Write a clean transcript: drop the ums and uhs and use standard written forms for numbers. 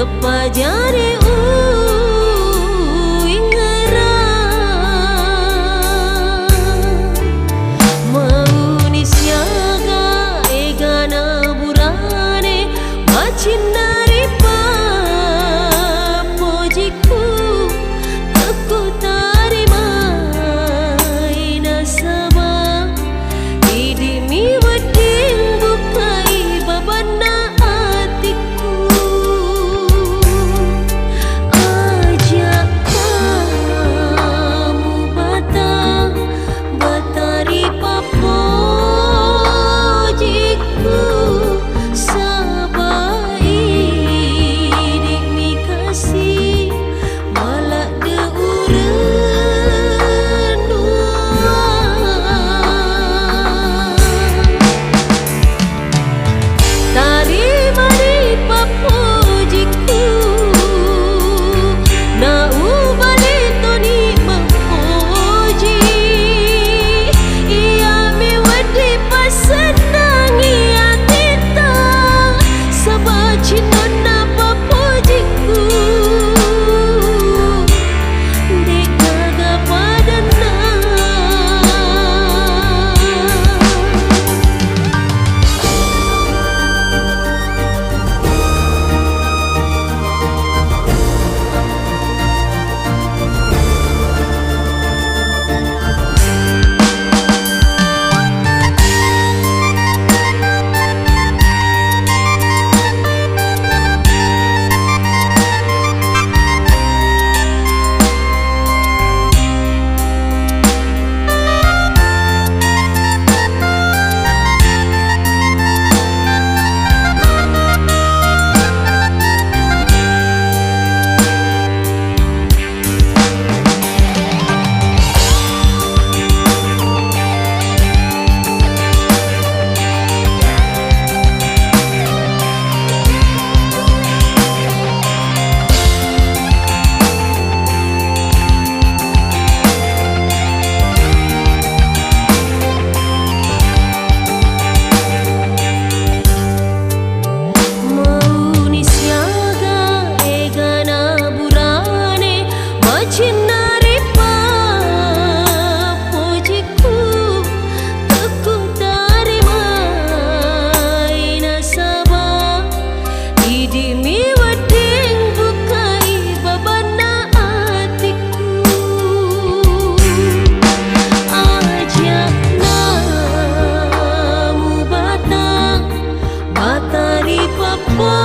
Tepajari ingera Mauni siaga egana burane Macindari pojiku Aku tarima ina sama Idimi wading bukai babana hatiku Ajak kamu batari pojiku Sabai idimi kasih malak deureun tarima di papujiku na ubalito ni mapuji ia miwadi pasenangi atita sabacino na papujiku di gaga padana Mauni siaga egana burane Macindari pojiku Aku tarima ina sama Idimi wading bukai babana hatiku Ajak namu batari papo